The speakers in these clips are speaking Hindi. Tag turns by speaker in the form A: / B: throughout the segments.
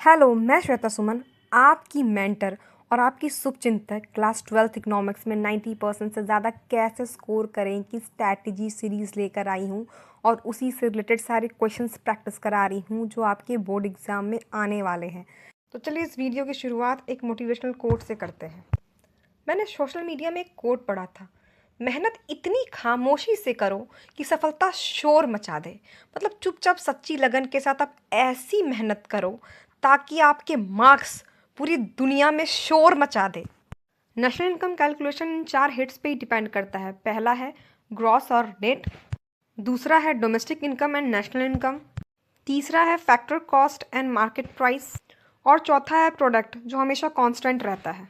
A: हेलो, मैं श्वेता सुमन, आपकी मेंटर और आपकी शुभचिंतक क्लास 12th इकोनॉमिक्स में 90% से ज़्यादा कैसे स्कोर करें की स्ट्रैटेजी सीरीज़ लेकर आई हूँ और उसी से रिलेटेड सारे क्वेश्चंस प्रैक्टिस करा रही हूँ जो आपके बोर्ड एग्ज़ाम में आने वाले हैं। तो चलिए इस वीडियो की शुरुआत एक मोटिवेशनल कोट से करते हैं। मैंने सोशल मीडिया में एक कोट पढ़ा था, मेहनत इतनी खामोशी से करो कि सफलता शोर मचा दे। मतलब चुपचाप सच्ची लगन के साथ आप ऐसी मेहनत करो ताकि आपके मार्क्स पूरी दुनिया में शोर मचा दे। National income calculation in 4 hits पे ही डिपेंड करता है। पहला है ग्रॉस और नेट, दूसरा है domestic income and national income, तीसरा है factor cost and market price और चौथा है प्रोडक्ट जो हमेशा कांस्टेंट रहता है।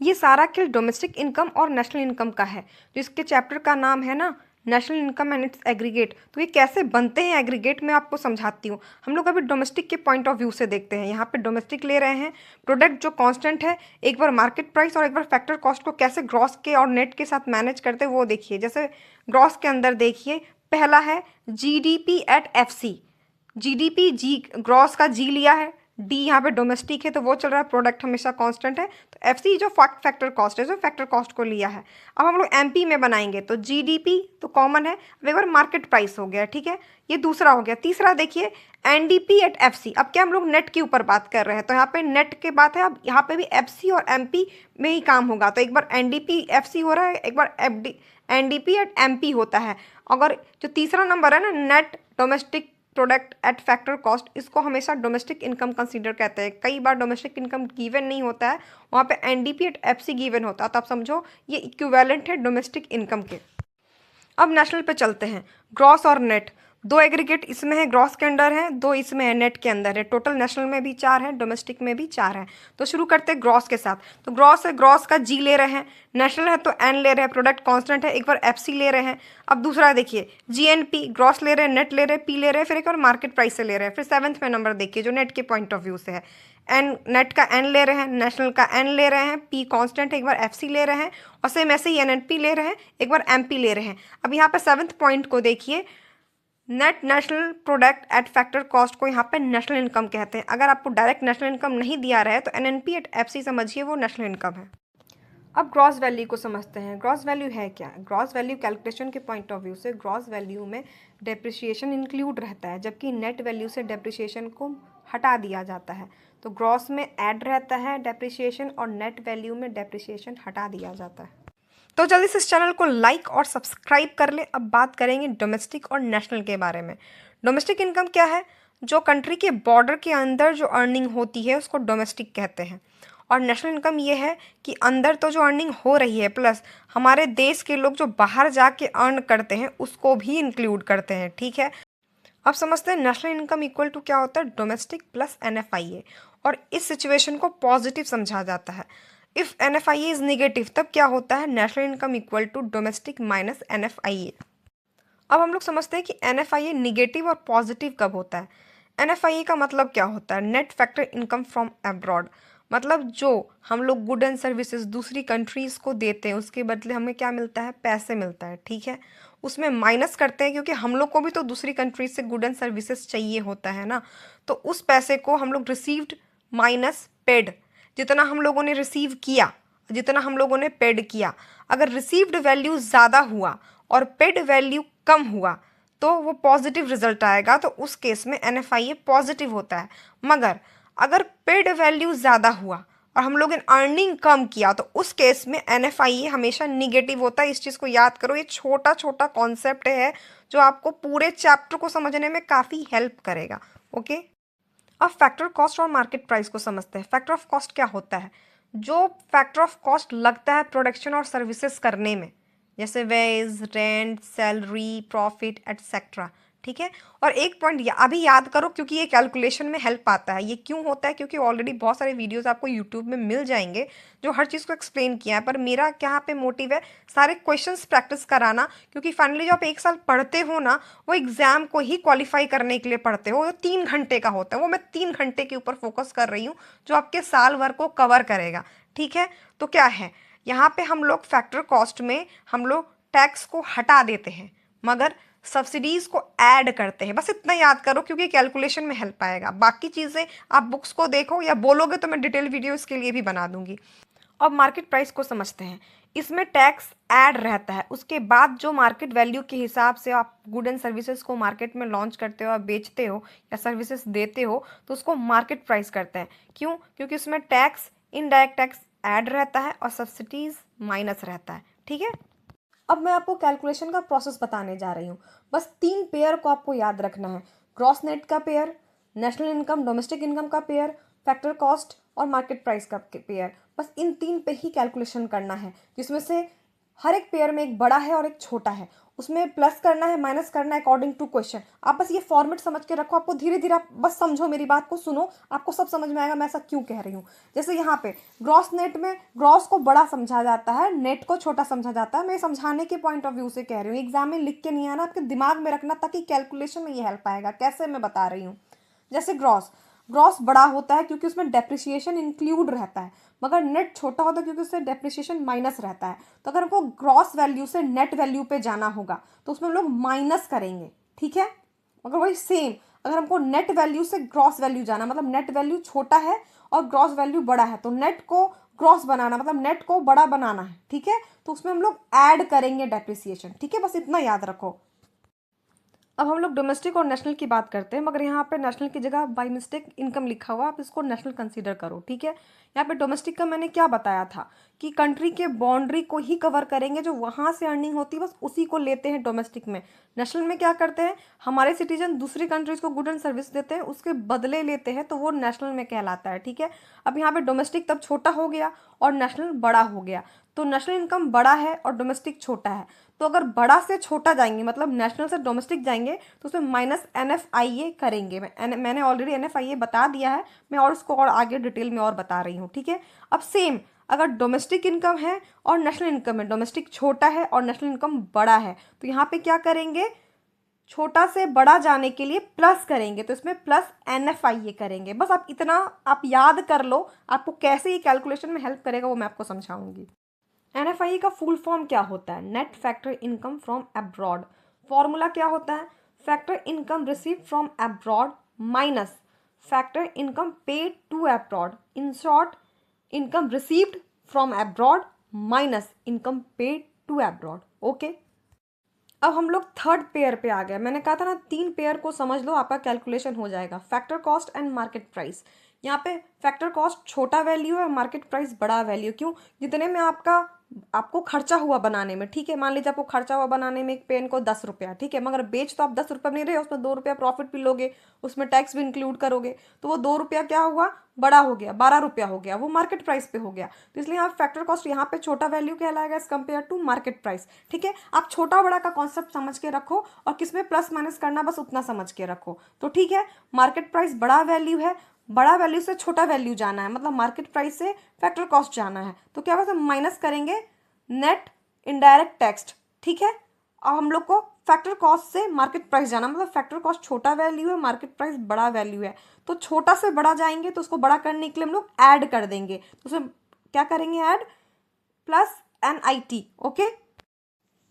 A: ये सारा खेल डोमेस्टिक इनकम और नेशनल इनकम का है। जो इसके चैप्टर का नाम है ना national income and it's aggregate, तो ये कैसे बनते हैं एग्रीगेट मैं आपको समझाती हूँ। हम लोग अभी डोमेस्टिक के पॉइंट ऑफ व्यू से देखते हैं। यहाँ पे डोमेस्टिक ले रहे हैं, प्रोडक्ट जो कांस्टेंट है, एक बार मार्केट प्राइस और एक बार फैक्टर कॉस्ट को कैसे ग्रॉस के और नेट के साथ मैनेज करते हैं वो देखिए। जैसे ग्रॉस के अंदर देखिए, पहला है GDP at FC. GDP G gross का जी लिया है, डी यहाँ पे डोमेस्टिक है तो वो चल रहा है, प्रोडक्ट हमेशा कांस्टेंट है, तो एफसी जो फैक्टर कॉस्ट है जो फैक्टर कॉस्ट को लिया है। अब हम लोग एमपी में बनाएंगे तो जीडीपी तो कॉमन है, अब एक बार मार्केट प्राइस हो गया, ठीक है, ये दूसरा हो गया। तीसरा देखिए एनडीपी एट एफसी। अब क्या हम लोग नेट के ऊपर बात कर रहे हैं तो यहाँ पे नेट के बात है। अब यहाँ पे भी एफसी और एमपी में ही काम होगा, तो एक बार एनडीपी एफसी हो रहा है, एक बार एफडी एनडीपी एट एमपी होता है। अगर जो तीसरा नंबर है ना net domestic product at factor cost, इसको हमेशा डोमेस्टिक इनकम कंसीडर कहते हैं। कई बार डोमेस्टिक इनकम गिवन नहीं होता है, वहाँ पे एनडीपी एट एफसी गिवन होता है, तो आप समझो ये इक्विवेलेंट है डोमेस्टिक इनकम के। अब नेशनल पे चलते हैं, ग्रॉस और नेट। दो एग्रीगेट इसमें है, ग्रॉस के अंडर है, दो इसमें है नेट के अंदर है। टोटल नेशनल में भी 4 है, डोमेस्टिक में भी 4 है। तो शुरू करते हैं ग्रॉस के साथ। तो ग्रॉस है, ग्रॉस का जी ले रहे हैं, नेशनल है तो एन ले रहे हैं, प्रोडक्ट कांस्टेंट है, एक बार एफसी ले रहे हैं। अब दूसरा देखिए जीएनपी, ग्रॉस ले रहे हैं, नेट ले रहे हैं, पी ले रहे हैं, फिर एक और मार्केट प्राइस से ले रहे हैं। फिर 7th में नंबर देखिए जो नेट के पॉइंट ऑफ व्यू से है, एन नेट का एन ले रहे हैं, नेशनल का एन ले रहे हैं, पी कांस्टेंट है, एक बार एफसी ले रहे हैं, और सेम ऐसे ही एनएनपी ले रहे हैं, एक बार एमपी ले रहे हैं। अब यहाँ पे 7th पॉइंट को देखिए, net national product at factor cost को यहाँ पे नेशनल इनकम कहते हैं। अगर आपको डायरेक्ट नेशनल इनकम नहीं दिया रहा है तो एनएनपी एट एफसी समझिए वो नेशनल इनकम है। अब ग्रॉस वैल्यू को समझते हैं। ग्रॉस वैल्यू है क्या? ग्रॉस वैल्यू कैलकुलेशन के पॉइंट ऑफ व्यू से ग्रॉस वैल्यू में डेप्रिसिएशन इंक्लूड रहता है, जबकि नेट वैल्यू से डेप्रिसिएशन को हटा दिया जाता है। तो ग्रॉस में ऐड रहता है डेप्रिसिएशन और नेट वैल्यू में डेप्रिसिएशन हटा दिया जाता है। तो जल्दी से इस चैनल को लाइक और सब्सक्राइब कर ले। अब बात करेंगे डोमेस्टिक और नेशनल के बारे में। डोमेस्टिक इनकम क्या है? जो कंट्री के बॉर्डर के अंदर जो अर्निंग होती है उसको डोमेस्टिक कहते हैं। और नेशनल इनकम ये है कि अंदर तो जो अर्निंग हो रही है प्लस हमारे देश के लोग जो बाहर जाके अर्न करते हैं उसको भी इंक्लूड करते हैं, ठीक है। अब समझते हैं नेशनल इनकम इक्वल टू क्या होता है, डोमेस्टिक प्लस एनएफआईए। और इस सिचुएशन को पॉजिटिव समझा जाता है। इफ एनएफआईए इज नेगेटिव तब क्या होता है, national income equal to domestic minus NFIA. अब हम लोग समझते हैं कि एनएफआईए निगेटिव और पॉजिटिव कब होता है। एनएफआईए का मतलब क्या होता है, net factor income from abroad. मतलब जो हम लोग गुड एंड सर्विसेज दूसरी कंट्रीज़ को देते हैं उसके बदले हमें क्या मिलता है, पैसे मिलता है, ठीक है। उसमें माइनस करते हैं क्योंकि हम लोग को भी तो दूसरी कंट्रीज से गुड एंड सर्विसेज चाहिए होता है ना। तो उस पैसे को हम लोग रिसीव्ड माइनस पेड, जितना हम लोगों ने रिसीव किया जितना हम लोगों ने पेड किया, अगर रिसीव्ड वैल्यू ज़्यादा हुआ और पेड वैल्यू कम हुआ तो वो पॉजिटिव रिजल्ट आएगा। तो उस केस में एनएफआईए पॉजिटिव होता है। मगर अगर पेड वैल्यू ज़्यादा हुआ और हम लोग ने अर्निंग कम किया तो उस केस में एनएफआईए हमेशा निगेटिव होता है। इस चीज़ को याद करो, ये छोटा छोटा कॉन्सेप्ट है जो आपको पूरे चैप्टर को समझने में काफ़ी हेल्प करेगा, ओके। अब फैक्टर कॉस्ट और मार्केट प्राइस को समझते हैं। फैक्टर ऑफ कॉस्ट क्या होता है, जो फैक्टर ऑफ कॉस्ट लगता है प्रोडक्शन और सर्विसेज करने में, जैसे wage, rent, salary, profit etcetera, ठीक है। और एक पॉइंट अभी याद करो क्योंकि ये कैलकुलेशन में हेल्प आता है। ये क्यों होता है, क्योंकि ऑलरेडी बहुत सारे वीडियोस आपको यूट्यूब में मिल जाएंगे जो हर चीज़ को एक्सप्लेन किया है। पर मेरा क्या पे मोटिव है, सारे क्वेश्चंस प्रैक्टिस कराना, क्योंकि फाइनली जो आप 1 साल पढ़ते हो ना वो एग्जाम को ही क्वालिफाई करने के लिए पढ़ते हो। वो 3 घंटे का होता है, वो मैं 3 घंटे के ऊपर फोकस कर रही हूँ जो आपके साल भर को कवर करेगा, ठीक है। तो क्या है यहाँ पे हम लोग फैक्टर कॉस्ट में हम लोग टैक्स को हटा देते हैं, मगर सब्सिडीज़ को ऐड करते हैं। बस इतना याद करो क्योंकि कैलकुलेशन में हेल्प आएगा। बाकी चीज़ें आप बुक्स को देखो या बोलोगे तो मैं डिटेल वीडियो इसके लिए भी बना दूंगी। अब मार्केट प्राइस को समझते हैं। इसमें टैक्स ऐड रहता है, उसके बाद जो मार्केट वैल्यू के हिसाब से आप गुड एंड सर्विसेज को मार्केट में लॉन्च करते हो या बेचते हो या सर्विसेज देते हो तो उसको मार्केट प्राइस करते हैं। क्यों? क्योंकि उसमें टैक्स, इनडायरेक्ट टैक्स ऐड रहता है और सब्सिडीज माइनस रहता है। ठीक है, अब मैं आपको कैलकुलेशन का प्रोसेस बताने जा रही हूँ। बस 3 पेयर को आपको याद रखना है, ग्रॉस नेट का pair, national income domestic income का पेयर, फैक्टर कॉस्ट और मार्केट प्राइस का पेयर। बस इन 3 पे ही कैलकुलेशन करना है, जिसमें से हर एक पेयर में एक बड़ा है और एक छोटा है। उसमें प्लस करना है, माइनस करना है अकॉर्डिंग टू क्वेश्चन। आप बस ये फॉर्मेट समझ के रखो, आपको धीरे धीरे आप बस समझो, मेरी बात को सुनो, आपको सब समझ में आएगा मैं ऐसा क्यों कह रही हूँ। जैसे यहाँ पे ग्रॉस नेट में ग्रॉस को बड़ा समझा जाता है, नेट को छोटा समझा जाता है। मैं समझाने के पॉइंट ऑफ व्यू से कह रही हूँ, एग्जाम में लिख के नहीं आना, आपके दिमाग में रखना ताकि कैलकुलेशन में ये हेल्प आएगा। कैसे मैं बता रही हूँ, जैसे ग्रॉस ग्रॉस बड़ा होता है क्योंकि उसमें डेप्रिसिएशन इंक्लूड रहता है, मगर नेट छोटा होता है क्योंकि उससे डेप्रिसिएशन माइनस रहता है। तो अगर हमको ग्रॉस वैल्यू से नेट वैल्यू पे जाना होगा तो उसमें हम लोग माइनस करेंगे। ठीक है, मगर वही सेम अगर हमको नेट वैल्यू से ग्रॉस वैल्यू जाना, मतलब नेट वैल्यू छोटा है और ग्रॉस वैल्यू बड़ा है, तो नेट को ग्रॉस बनाना मतलब नेट को बड़ा बनाना है। ठीक है, तो उसमें हम लोग ऐड करेंगे डेप्रिसिएशन। ठीक है, बस इतना याद रखो। अब हम लोग डोमेस्टिक और नेशनल की बात करते हैं, मगर यहाँ पे नेशनल की जगह बाय मिस्टेक इनकम लिखा हुआ, आप इसको नेशनल कंसीडर करो। ठीक है, यहाँ पे डोमेस्टिक का मैंने क्या बताया था कि कंट्री के बाउंड्री को ही कवर करेंगे, जो वहाँ से अर्निंग होती है बस उसी को लेते हैं डोमेस्टिक में। नेशनल में क्या करते हैं, हमारे सिटीजन दूसरी कंट्रीज को गुड एंड सर्विस देते हैं, उसके बदले लेते हैं, तो वो नेशनल में कहलाता है। ठीक है, अब यहाँ पे डोमेस्टिक तब छोटा हो गया और नेशनल बड़ा हो गया, तो नेशनल इनकम बड़ा है और डोमेस्टिक छोटा है। तो अगर बड़ा से छोटा जाएंगे, मतलब नेशनल से डोमेस्टिक जाएंगे, तो उसमें माइनस NFIA करेंगे। मैंने ऑलरेडी NFIA बता दिया है, मैं और उसको और आगे डिटेल में और बता रही हूँ। ठीक है, अब सेम अगर डोमेस्टिक इनकम है और नेशनल इनकम है, डोमेस्टिक छोटा है और नेशनल इनकम बड़ा है, तो यहाँ पे क्या करेंगे, छोटा से बड़ा जाने के लिए प्लस करेंगे, तो इसमें प्लस NFIA करेंगे। बस आप इतना आप याद कर लो, आपको कैसे ये कैलकुलेशन में हेल्प करेगा वो मैं आपको समझाऊंगी। NFIA का फुल फॉर्म क्या होता है, net factor income from abroad. Formula क्या होता है, factor income receive from abroad minus factor income paid to abroad. In short, income received from abroad minus income paid to abroad. Okay, अब हम लोग थर्ड पेयर पे आ गए। मैंने कहा था ना 3 पेयर को समझ लो, आपका कैलकुलेशन हो जाएगा। Factor cost and market price. यहाँ पे फैक्टर कॉस्ट छोटा वैल्यू है, मार्केट प्राइस बड़ा वैल्यू। क्यों? जितने में आपको खर्चा हुआ बनाने में। ठीक है, मान लीजिए आपको खर्चा हुआ बनाने में एक पेन को 10 रुपया, ठीक है, मगर बेच तो आप 10 रुपये नहीं रहे, उसमें 2 रुपया प्रॉफिट भी लोगे, उसमें टैक्स भी इंक्लूड करोगे, तो वो 2 रुपया क्या हुआ, बड़ा हो गया, 12 रुपया हो गया, वो मार्केट प्राइस पे हो गया। तो इसलिए यहाँ फैक्टर कॉस्ट यहाँ पे छोटा वैल्यू कहलाएगा as compare to market price. ठीक है, आप छोटा बड़ा का कॉन्सेप्ट समझ के रखो और किसमें प्लस माइनस करना बस उतना समझ के रखो। तो ठीक है, मार्केट प्राइस बड़ा वैल्यू है, बड़ा वैल्यू से छोटा वैल्यू जाना है, मतलब मार्केट प्राइस से फैक्टर कॉस्ट जाना है, तो क्या बस हम माइनस करेंगे नेट इनडायरेक्ट टैक्स। ठीक है, अब हम लोग को फैक्टर कॉस्ट से मार्केट प्राइस जाना, मतलब फैक्टर कॉस्ट छोटा वैल्यू है, मार्केट प्राइस बड़ा वैल्यू है, तो छोटा से बड़ा जाएंगे तो उसको बड़ा करने के लिए हम लोग ऐड कर देंगे, तो उसमें क्या करेंगे, add plus NIT। Okay,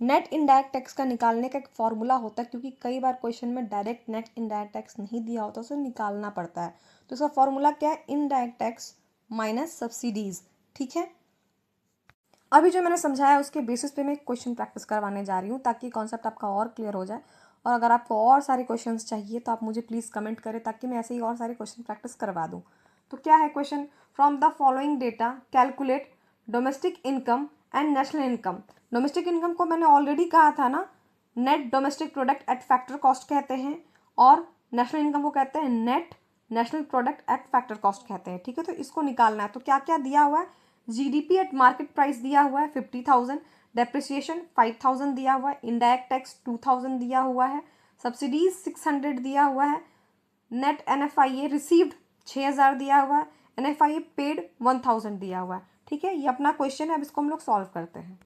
A: net indirect tax का निकालने का एक फॉर्मूला होता है, क्योंकि कई बार क्वेश्चन में डायरेक्ट नेट इनडायरेक्ट टैक्स नहीं दिया होता, उसे निकालना पड़ता है। तो इसका फॉर्मूला क्या है, इनडायरेक्ट टैक्स माइनस सब्सिडीज। ठीक है, अभी जो मैंने समझाया उसके बेसिस पे मैं एक क्वेश्चन प्रैक्टिस करवाने जा रही हूँ, ताकि कॉन्सेप्ट आपका और क्लियर हो जाए। और अगर आपको और सारे क्वेश्चंस चाहिए तो आप मुझे प्लीज़ कमेंट करें, ताकि मैं ऐसे ही और सारे क्वेश्चन प्रैक्टिस करवा दूँ। तो क्या है question, from the following data calculate domestic income and national income. Domestic income को मैंने ऑलरेडी कहा था ना, net domestic product at factor cost कहते हैं, और नेशनल इनकम को कहते हैं net national product at factor cost कहते हैं। ठीक है, तो इसको निकालना है। तो क्या क्या दिया हुआ है, GDP एट मार्केट प्राइस दिया हुआ है 50,000, डेप्रिसिएशन 5,000 दिया हुआ है, इनडायरेक्ट टैक्स 2,000 दिया हुआ है, सब्सिडीज 600 दिया हुआ है, नेट NFIA रिसीव्ड 6,000 दिया हुआ है, NFIA पेड 1,000 दिया हुआ है। ठीक है, ये अपना क्वेश्चन है, अब इसको हम लोग सॉल्व करते हैं।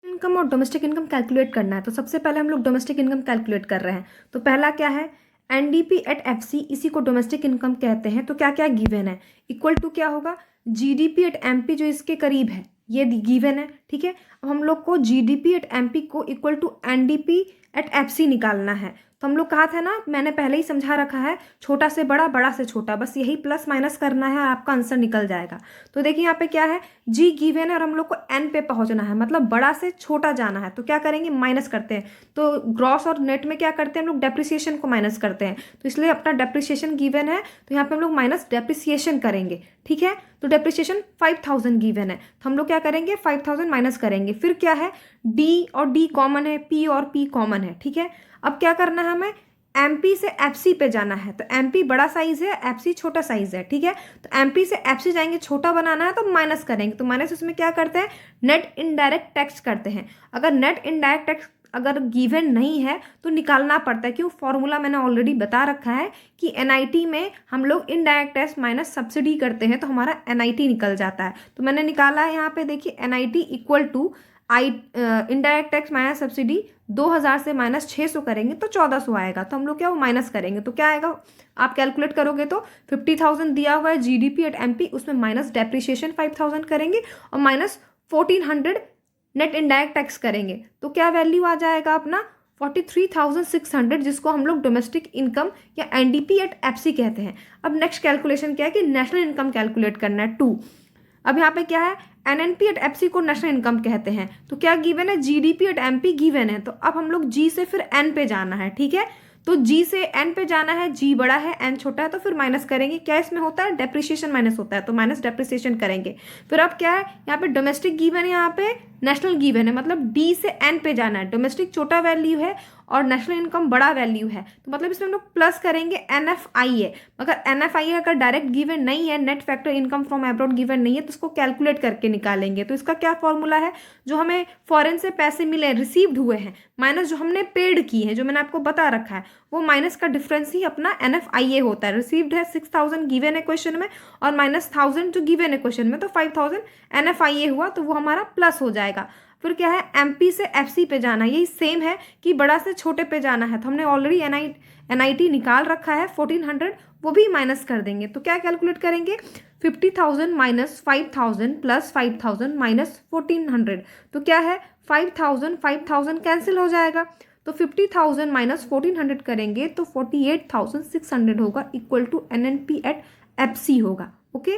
A: इनकम और डोमेस्टिक इनकम कैलकुलेट करना है, तो सबसे पहले हम लोग डोमेस्टिक इनकम कैलकुलेट कर रहे हैं। तो पहला क्या है, NDP एट FC, इसी को डोमेस्टिक इनकम कहते हैं। तो क्या क्या गिवन है, इक्वल टू क्या होगा, GDP एट MP जो इसके करीब है, ये गिवन है। ठीक है, अब हम लोग को GDP एट MP को equal to NDP at FC निकालना है। तो हम लोग कहा था ना, मैंने पहले ही समझा रखा है, छोटा से बड़ा, बड़ा से छोटा, बस यही प्लस माइनस करना है और आपका आंसर निकल जाएगा। तो देखिए यहाँ पे क्या है, जी गिवन है और हम लोग को एन पे पहुंचना है, मतलब बड़ा से छोटा जाना है। तो क्या करेंगे, माइनस करते हैं। तो ग्रॉस और नेट में क्या करते हैं हम लोग, डेप्रिसिएशन को माइनस करते हैं। तो इसलिए अपना डेप्रिसिएशन गिवन है, तो यहाँ पे हम लोग माइनस डेप्रिसिएशन करेंगे। ठीक है, तो डेप्रिसिएशन 5000 गिवन है, तो हम लोग क्या करेंगे, 5000 माइनस करेंगे। फिर क्या है, डी और डी कॉमन है, पी और पी कॉमन है। ठीक है, अब क्या करना है, हमें एमपी से एफसी पे जाना है। तो एमपी बड़ा साइज है, एफसी छोटा साइज है। ठीक है, तो एमपी से एफसी जाएंगे, छोटा बनाना है तो माइनस करेंगे। तो माइनस उसमें क्या करते हैं, नेट इनडायरेक्ट टैक्स करते हैं। अगर नेट इनडायरेक्ट टैक्स अगर गिवन नहीं है तो निकालना पड़ता है। क्यों, फॉर्मूला मैंने ऑलरेडी बता रखा है कि एनआईटी में हम लोग इनडायरेक्ट टैक्स माइनस सब्सिडी करते हैं, तो हमारा एनआईटी निकल जाता है। तो मैंने निकाला है यहाँ पे, देखिए NIT equal to indirect tax minus subsidy 2000 से माइनस 600 करेंगे तो 1400 आएगा। तो हम लोग क्या, वो माइनस करेंगे तो क्या आएगा, आप कैलकुलेट करोगे तो 50,000 दिया हुआ है जीडीपी एट एमपी, उसमें माइनस डेप्रिसिएशन 5000 करेंगे और माइनस 1400 नेट इनडायरेक्ट टैक्स करेंगे। तो क्या वैल्यू आ जाएगा अपना, 43,600, जिसको हम लोग डोमेस्टिक इनकम या एनडीपी एट एफसी कहते हैं। अब नेक्स्ट कैलकुलेशन क्या है कि नेशनल इनकम कैलकुलेट करना है 2। अब यहाँ पे क्या है, एनएनपी एट एफसी को नेशनल इनकम कहते हैं। तो क्या गिवन है, जीडीपी एट एमपी गिवन है। तो अब हम लोग जी से फिर एन पे जाना है। ठीक है, तो जी से एन पे जाना है, जी बड़ा है एन छोटा है, तो फिर माइनस करेंगे। क्या इसमें होता है, डेप्रिसिएशन माइनस होता है, तो माइनस डेप्रिसिएशन करेंगे। फिर अब क्या है, यहाँ पे डोमेस्टिक गिवन है, यहाँ पे नेशनल गिवन है, मतलब डी से एन पे जाना है। डोमेस्टिक छोटा वैल्यू है और नेशनल इनकम बड़ा वैल्यू है, तो मतलब इसमें हम लोग प्लस करेंगे एनएफआई है। मगर एनएफआई अगर डायरेक्ट गिवन नहीं है, net factor income from abroad given नहीं है, तो उसको कैलकुलेट करके निकालेंगे। तो इसका क्या फॉर्मूला है, जो हमें फॉरेन से पैसे मिले, रिसीव्ड हुए हैं, माइनस जो हमने पेड किए हैं, जो मैंने आपको बता रखा है, वो माइनस का डिफरेंस ही अपना एनएफआईए होता है। रिसीव्ड है 6000 गिवन है क्वेश्चन में, और माइनस 1000 जो गिवन है क्वेश्चन में, तो 5000 एनएफआईए हुआ, तो वो हमारा प्लस हो जाएगा। फिर क्या है, एमपी से एफसी पे जाना है, यही सेम है कि बड़ा से छोटे पे जाना है। तो हमने ऑलरेडी एनआईटी निकाल रखा है 1400, वो भी माइनस कर देंगे। तो क्या कैलकुलेट करेंगे, 50,000 माइनस 5000 प्लस 5000 माइनस 1400। तो क्या है, 5000 कैंसिल हो जाएगा। तो 50,000 माइनस 1400 करेंगे तो 48,600 होगा, equal to NNP at FC होगा। ओके।